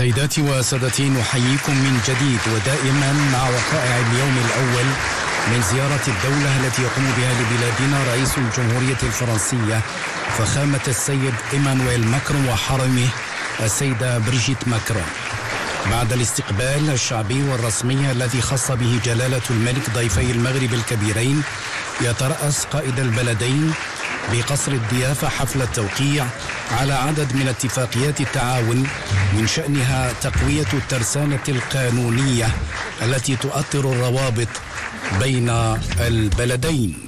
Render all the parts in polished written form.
سيداتي وسادتي، نحييكم من جديد ودائما مع وقائع اليوم الأول من زيارة الدولة التي يقوم بها لبلادنا رئيس الجمهورية الفرنسية فخامة السيد إيمانويل ماكرون وحرمه السيدة بريجيت ماكرون. بعد الاستقبال الشعبي والرسمي الذي خص به جلالة الملك ضيفي المغرب الكبيرين، يترأس قائد البلدين بقصر الضيافة حفل التوقيع على عدد من اتفاقيات التعاون من شأنها تقوية الترسانة القانونية التي تؤطر الروابط بين البلدين.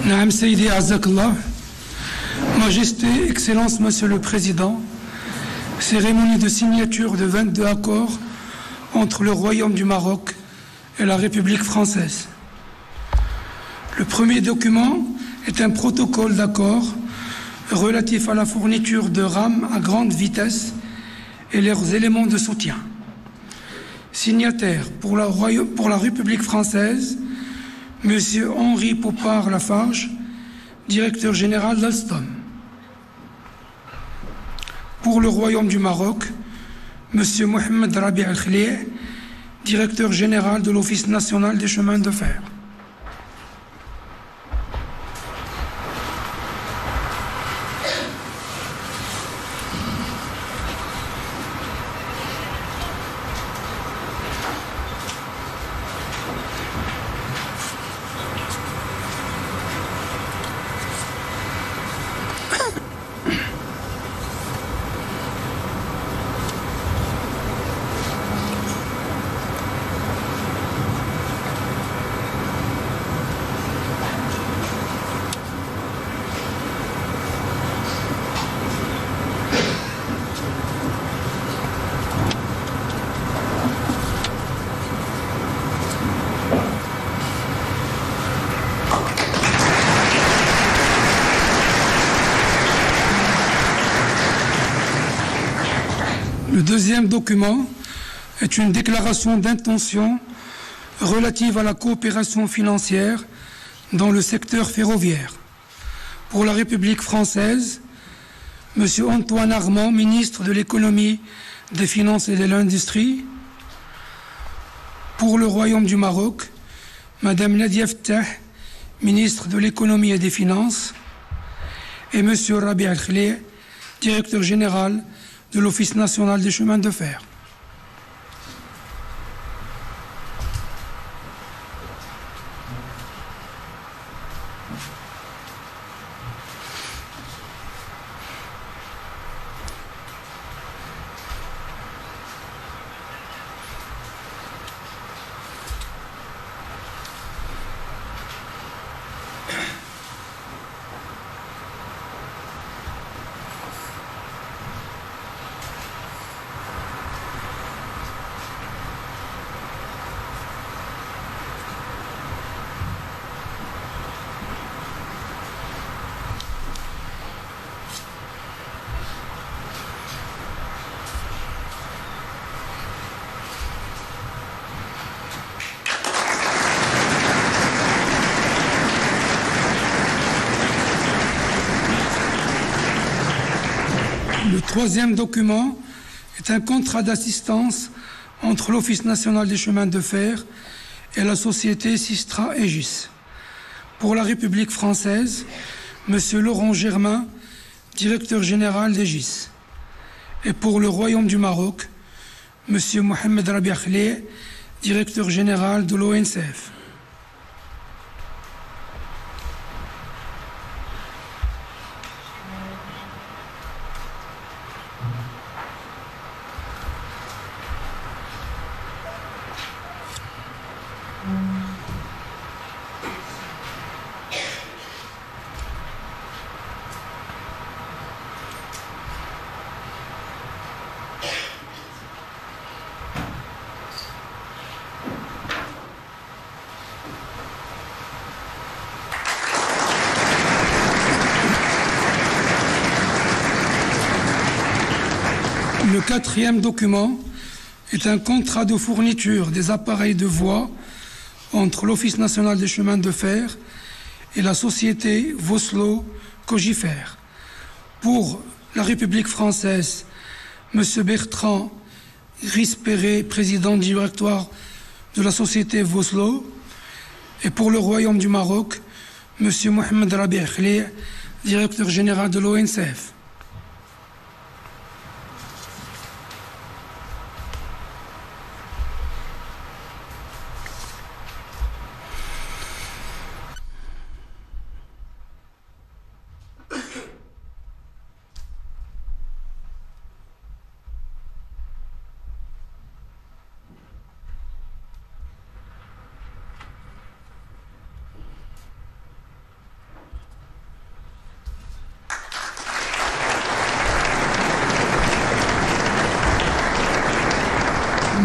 Naam Seydi Azakallah, Majesté, Excellence, Monsieur le Président, cérémonie de signature de 22 accords entre le Royaume du Maroc et la République française. Le premier document est un protocole d'accord relatif à la fourniture de rames à grande vitesse et leurs éléments de soutien. Signataire pour la République française, Monsieur Henri Popard-Lafarge, directeur général d'Alstom. Pour le Royaume du Maroc, Monsieur Mohamed Rabi Al-Khlih, directeur général de l'Office national des chemins de fer. Le deuxième document est une déclaration d'intention relative à la coopération financière dans le secteur ferroviaire. Pour la République française, M. Antoine Armand, ministre de l'économie, des finances et de l'industrie. Pour le Royaume du Maroc, Mme Nadia Ftah, ministre de l'économie et des finances, et M. Rabi Al-Khlih, directeur général de l'Office national des chemins de fer. Le troisième document est un contrat d'assistance entre l'Office national des chemins de fer et la société Sistra Aegis. Pour la République française, M. Laurent Germain, directeur général d'Aegis. Et pour le Royaume du Maroc, M. Mohamed Rabi Al-Khlih, directeur général de l'ONCF. Le quatrième document est un contrat de fourniture des appareils de voie entre l'Office national des chemins de fer et la société Vosloo Cogifère. Pour la République française, M. Bertrand Grispéré, président du directoire de la société Vosloo, et pour le Royaume du Maroc, M. Mohamed Rabi Khlih, directeur général de l'ONCF.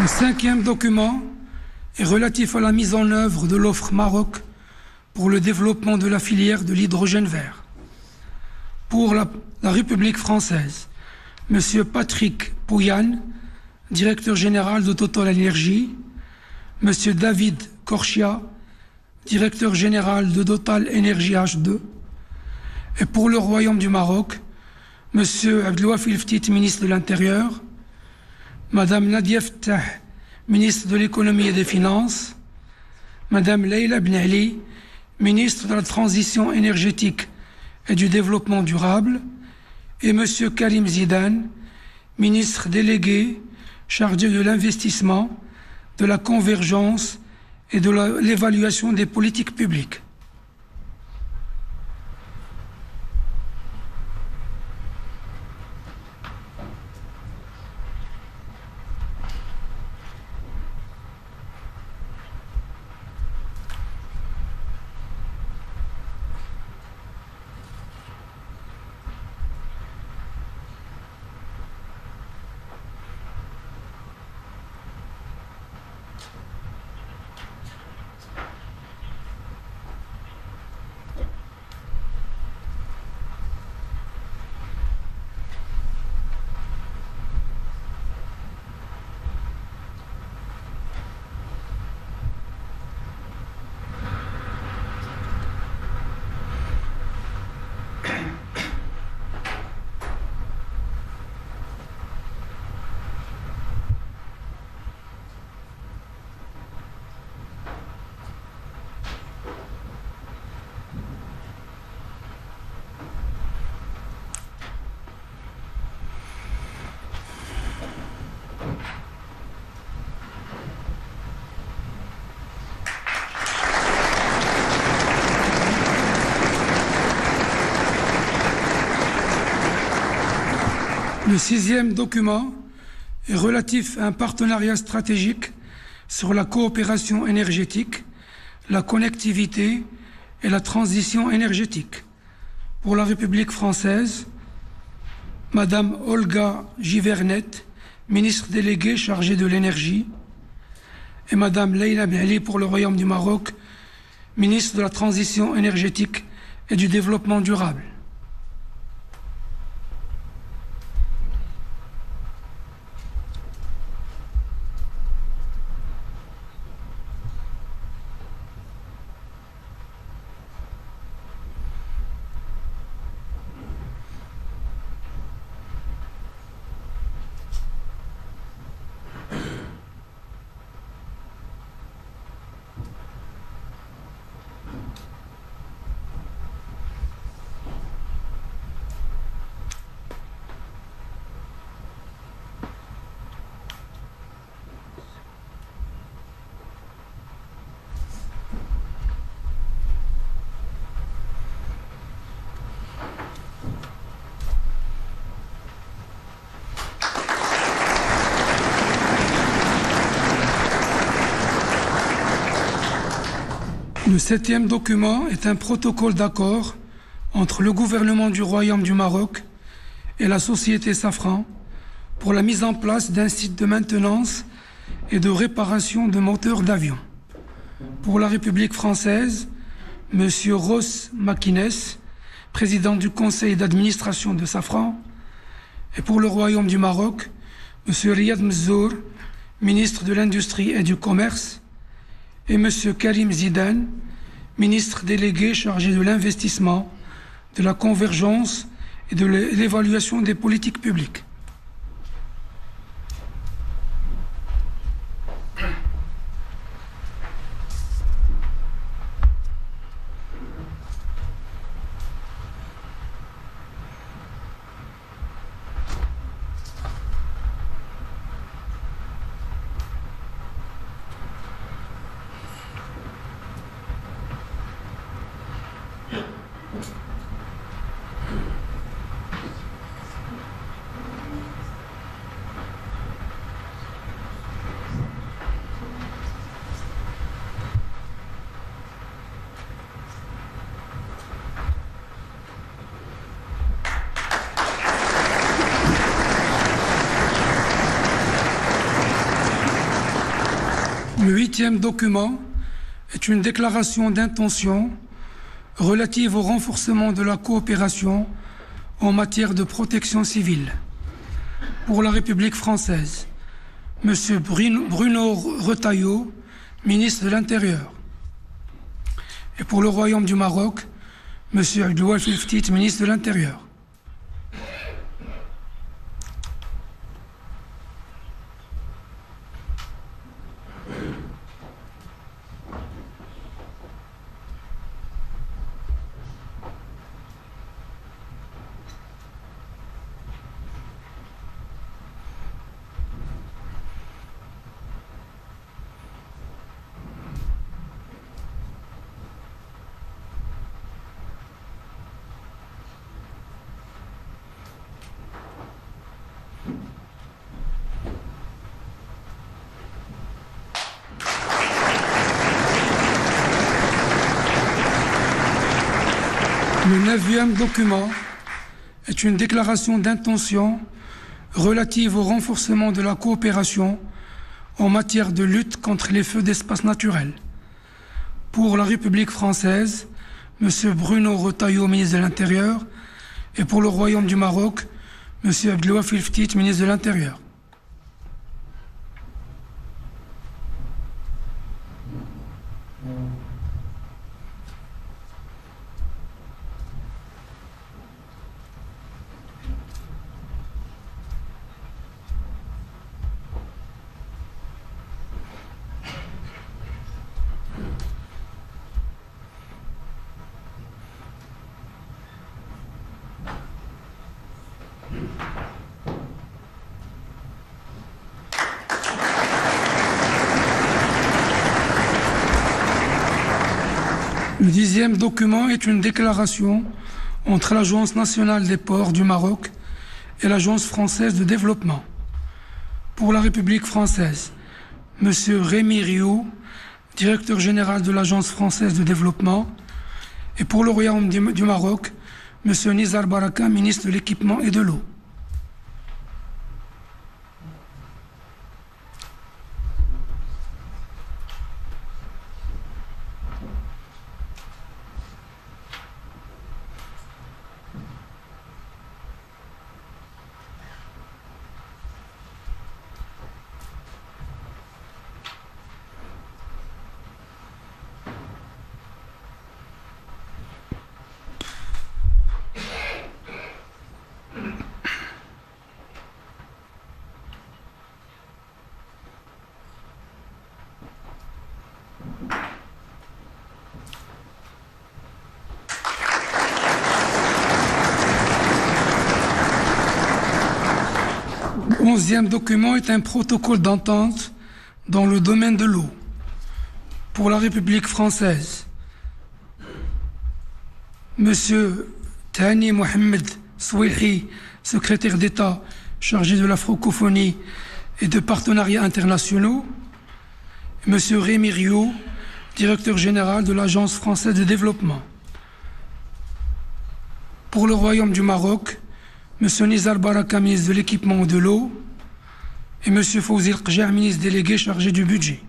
Le cinquième document est relatif à la mise en œuvre de l'offre Maroc pour le développement de la filière de l'hydrogène vert. Pour la République française, M. Patrick Pouyanné, directeur général de Total Energy, M. David Korchia, directeur général de Total Energy H2, et pour le Royaume du Maroc, M. Abdelwafil Ftit, ministre de l'Intérieur, Madame Nadia Ftah, ministre de l'Économie et des Finances, Madame Leila Ben Ali, ministre de la Transition énergétique et du Développement durable, et Monsieur Karim Zidane, ministre délégué chargé de l'investissement, de la convergence et de l'évaluation des politiques publiques. Le sixième document est relatif à un partenariat stratégique sur la coopération énergétique, la connectivité et la transition énergétique. Pour la République française, Madame Olga Givernet, ministre déléguée chargée de l'énergie, et Madame Leila Ben Ali pour le Royaume du Maroc, ministre de la Transition énergétique et du Développement durable. Le septième document est un protocole d'accord entre le gouvernement du Royaume du Maroc et la société Safran pour la mise en place d'un site de maintenance et de réparation de moteurs d'avion. Pour la République française, M. Ross Makines, président du conseil d'administration de Safran, et pour le Royaume du Maroc, M. Riyad Mzour, ministre de l'Industrie et du Commerce, et M. Karim Zidane, ministre délégué chargé de l'investissement, de la convergence et de l'évaluation des politiques publiques. Le 8e document est une déclaration d'intention relative au renforcement de la coopération en matière de protection civile. Pour la République française, M. Bruno Retailleau, ministre de l'Intérieur. Et pour le Royaume du Maroc, M. Abdouaf El-Ftit, ministre de l'Intérieur. Le 9e document est une déclaration d'intention relative au renforcement de la coopération en matière de lutte contre les feux d'espace naturel. Pour la République française, M. Bruno Retailleau, ministre de l'Intérieur, et pour le Royaume du Maroc, M. Abdouaf El-Ftit, ministre de l'Intérieur. Le 10e document est une déclaration entre l'Agence nationale des ports du Maroc et l'Agence française de développement. Pour la République française, M. Rémi Rioux, directeur général de l'Agence française de développement, et pour le Royaume du Maroc, M. Nizar Baraka, ministre de l'équipement et de l'eau. Le 11e document est un protocole d'entente dans le domaine de l'eau. Pour la République française, M. Thani Mohamed Souilhi, secrétaire d'État chargé de la francophonie et de partenariats internationaux, et M. Rémi Rioux, directeur général de l'Agence française de développement. Pour le Royaume du Maroc, M. Nizar Baraka, ministre de l'équipement et de l'eau, et M. Fawzi El-Qjar, ministre délégué chargé du budget.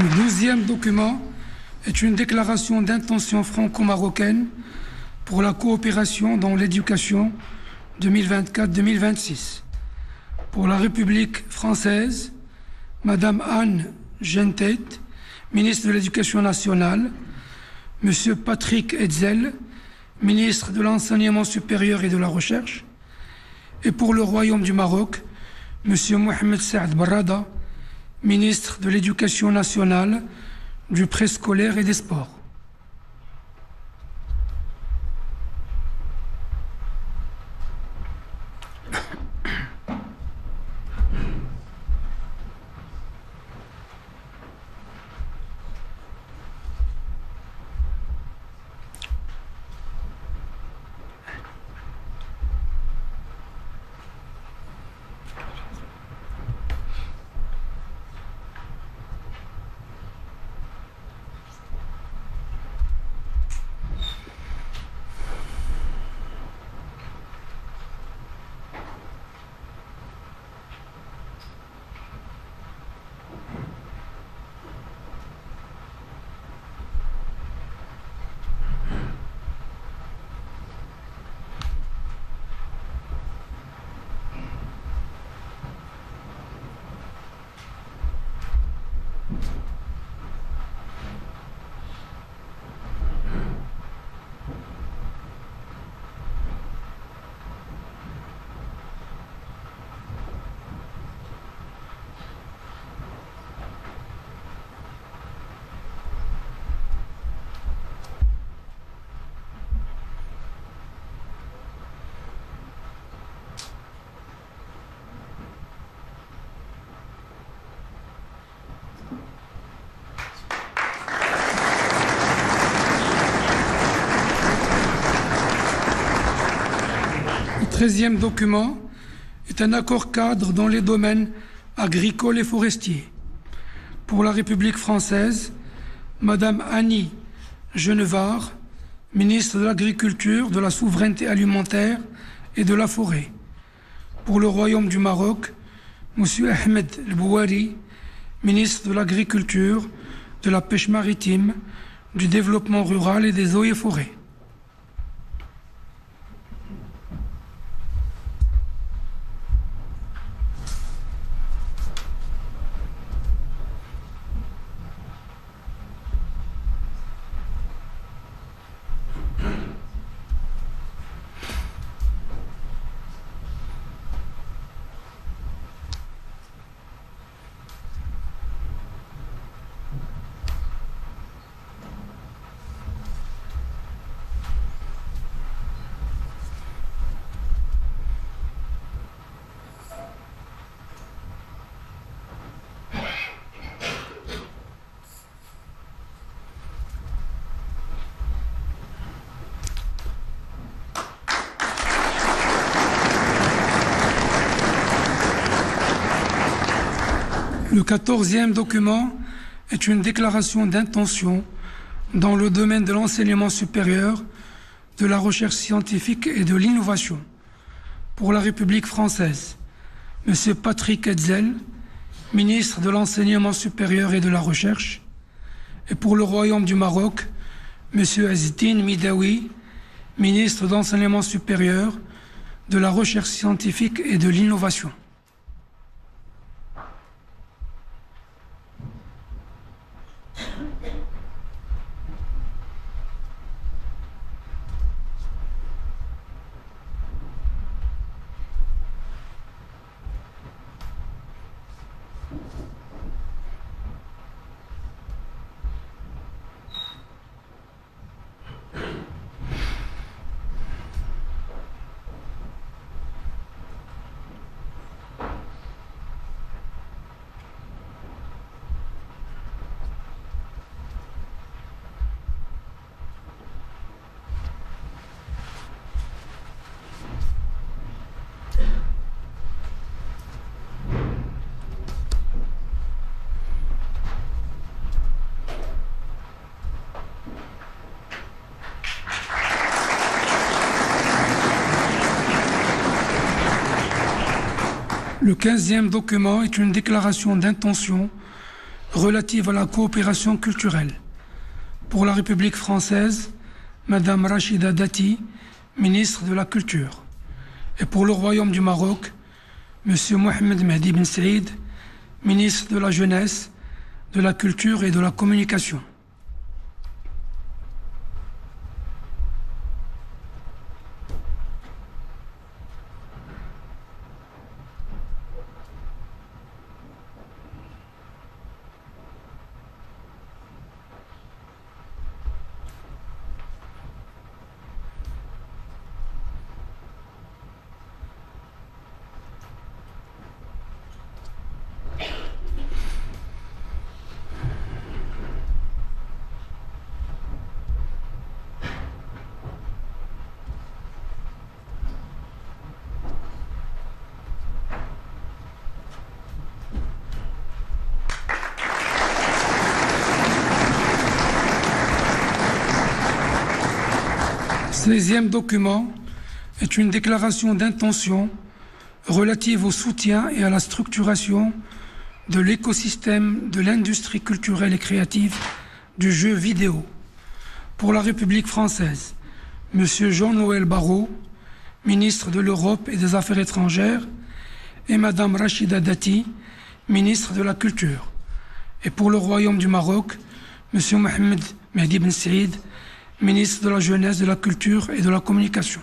Le 12e document est une déclaration d'intention franco-marocaine pour la coopération dans l'éducation 2024-2026. Pour la République française, Madame Anne Gentet, ministre de l'Éducation nationale, Monsieur Patrick Hetzel, ministre de l'Enseignement supérieur et de la Recherche, et pour le Royaume du Maroc, Monsieur Mohamed Saad Barrada, ministre de l'Éducation nationale, du préscolaire et des sports. Le 13e document est un accord cadre dans les domaines agricoles et forestiers. Pour la République française, Madame Annie Genevard, ministre de l'Agriculture, de la Souveraineté alimentaire et de la Forêt. Pour le Royaume du Maroc, Monsieur Ahmed El Bouari, ministre de l'Agriculture, de la Pêche maritime, du Développement rural et des eaux et forêts. Le 14e document est une déclaration d'intention dans le domaine de l'enseignement supérieur, de la recherche scientifique et de l'innovation. Pour la République française, Monsieur Patrick Hetzel, ministre de l'Enseignement supérieur et de la Recherche, et pour le Royaume du Maroc, Monsieur Azdine Midawi, ministre de l'Enseignement supérieur, de la Recherche scientifique et de l'innovation. Le 15e document est une déclaration d'intention relative à la coopération culturelle. Pour la République française, Madame Rachida Dati, ministre de la Culture. Et pour le Royaume du Maroc, Monsieur Mohamed Mehdi Ben Saïd, ministre de la Jeunesse, de la Culture et de la Communication. Ce 16e document est une déclaration d'intention relative au soutien et à la structuration de l'écosystème de l'industrie culturelle et créative du jeu vidéo. Pour la République française, M. Jean-Noël Barrot, ministre de l'Europe et des Affaires étrangères, et Mme Rachida Dati, ministre de la Culture. Et pour le Royaume du Maroc, M. Mohamed Mehdi Ben Saïd, ministre de la Jeunesse, de la Culture et de la Communication.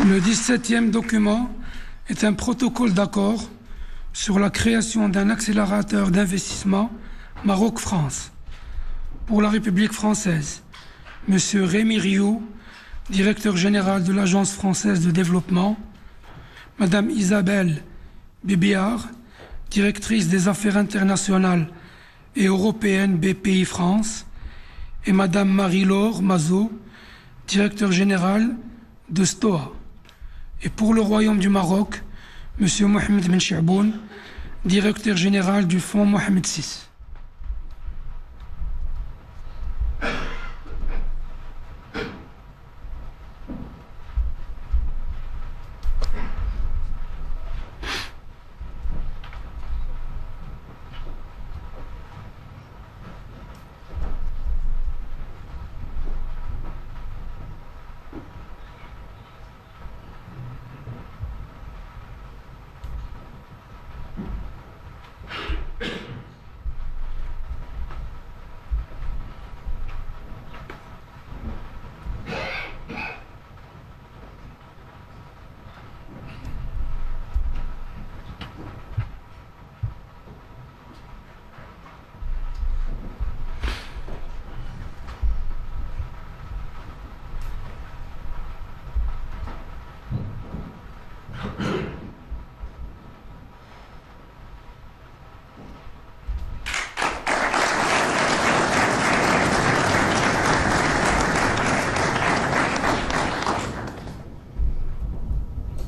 Le 17e document est un protocole d'accord sur la création d'un accélérateur d'investissement Maroc-France. Pour la République française, M. Rémi Rioux, directeur général de l'Agence française de développement, Mme Isabelle Bébéard, directrice des affaires internationales et européennes BPI France, et Mme Marie-Laure Mazot, directeur général de STOA. Et pour le Royaume du Maroc, M. Mohamed Ben Chaboun, directeur général du Fonds Mohamed VI.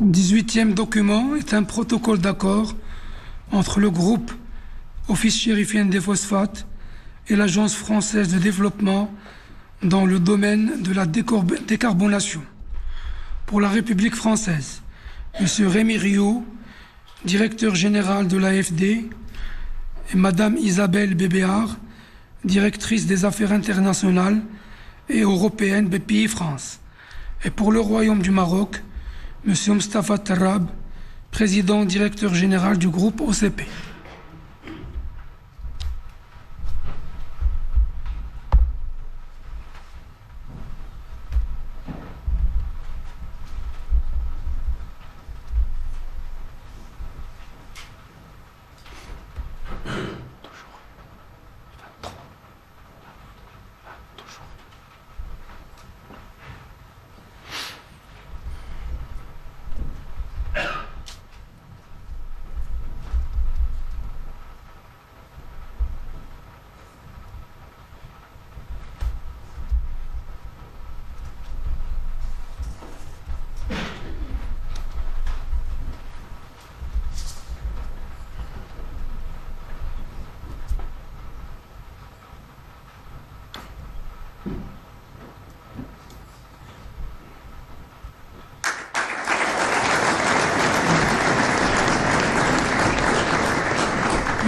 Le 18e document est un protocole d'accord entre le groupe Office chérifien des phosphates et l'Agence française de développement dans le domaine de la décarbonation. Pour la République française, M. Rémi Rioux, directeur général de l'AFD, et Madame Isabelle Bébéard, directrice des affaires internationales et européennes BPI France. Et pour le Royaume du Maroc, Monsieur Mostafa Tarrab, président directeur général du groupe OCP.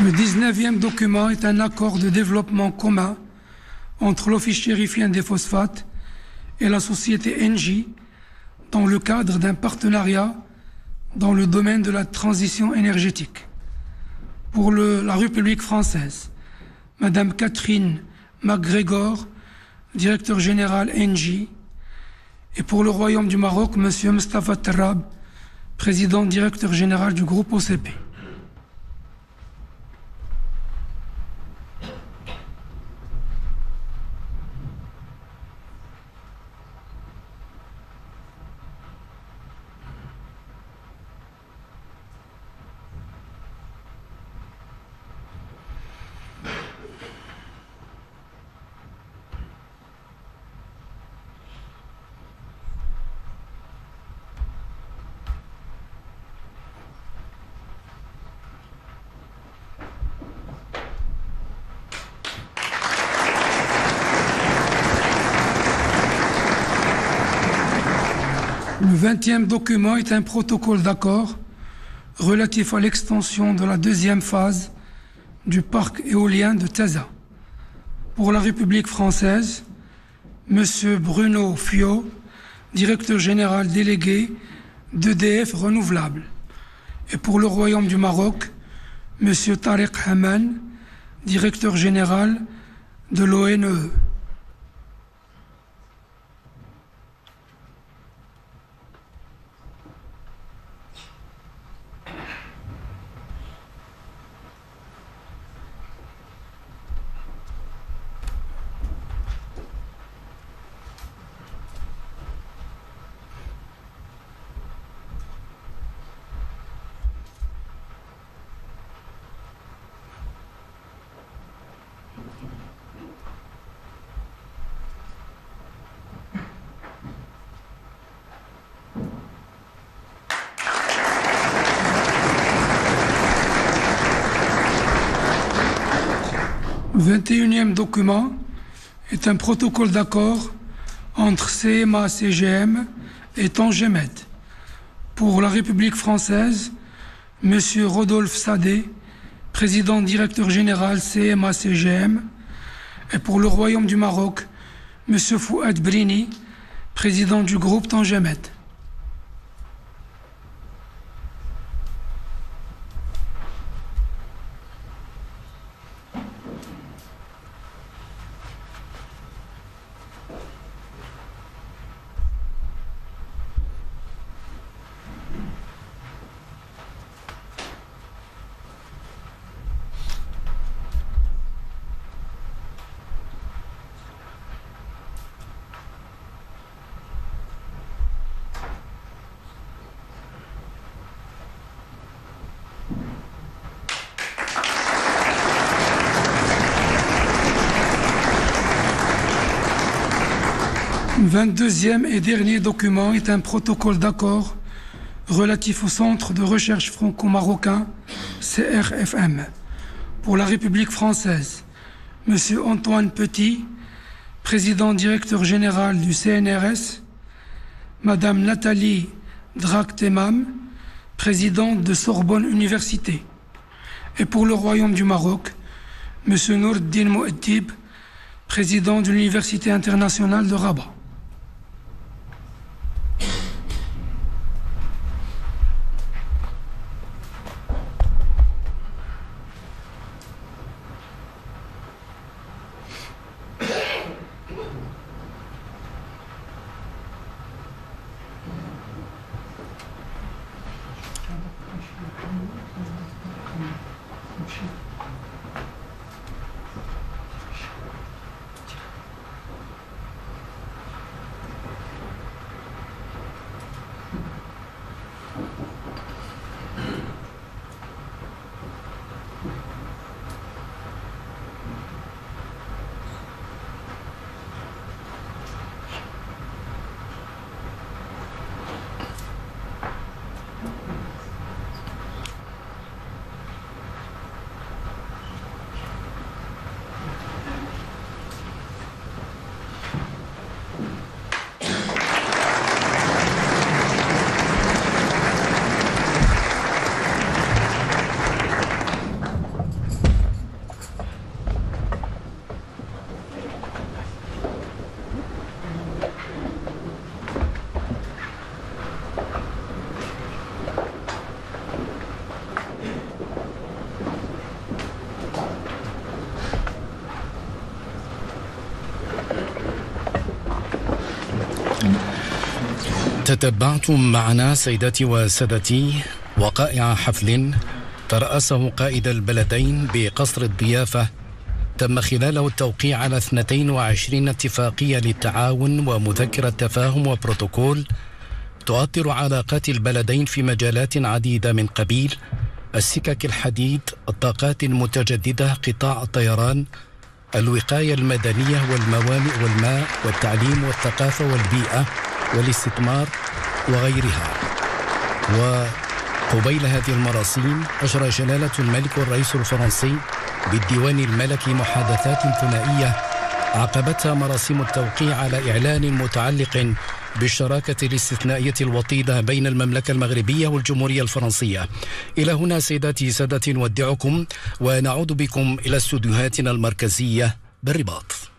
Le 19e document est un accord de développement commun entre l'Office chérifien des phosphates et la société Engie dans le cadre d'un partenariat dans le domaine de la transition énergétique. Pour la République française, Madame Catherine MacGregor, directeur général Engie, et pour le Royaume du Maroc, Monsieur Mostafa Tarrab, président directeur général du groupe OCP. Le 20e document est un protocole d'accord relatif à l'extension de la deuxième phase du parc éolien de Taza. Pour la République française, M. Bruno Fiot, directeur général délégué d'EDF Renouvelable. Et pour le Royaume du Maroc, M. Tariq Haman, directeur général de l'ONE. Le 21e document est un protocole d'accord entre CMA-CGM et Tangemed. Pour la République française, M. Rodolphe Sadé, président directeur général CMA-CGM, et pour le Royaume du Maroc, M. Fouad Brini, président du groupe Tangemed. Le 22e et dernier document est un protocole d'accord relatif au Centre de recherche franco-marocain CRFM. Pour la République française, M. Antoine Petit, président directeur général du CNRS, Madame Nathalie Drac-Temam, présidente de Sorbonne Université. Et pour le Royaume du Maroc, M. Nourdine Mouaddib, président de l'Université internationale de Rabat. تتبعتم معنا سيداتي وسادتي وقائع حفل ترأسه قائد البلدين بقصر الضيافة تم خلاله التوقيع على 22 اتفاقية للتعاون ومذكرة تفاهم وبروتوكول تؤطر علاقات البلدين في مجالات عديدة من قبيل السكك الحديد، الطاقات المتجددة، قطاع الطيران، الوقاية المدنية والموانئ والماء والتعليم والثقافة والبيئة والاستثمار وغيرها. وقبيل هذه المراسيم أجرى جلالة الملك والرئيس الفرنسي بالديوان الملكي محادثات ثنائية عقبتها مراسيم التوقيع على إعلان متعلق بالشراكة الاستثنائية الوطيدة بين المملكة المغربية والجمهورية الفرنسية. إلى هنا سيداتي سادتي نودعكم ونعود بكم إلى استوديوهاتنا المركزية بالرباط.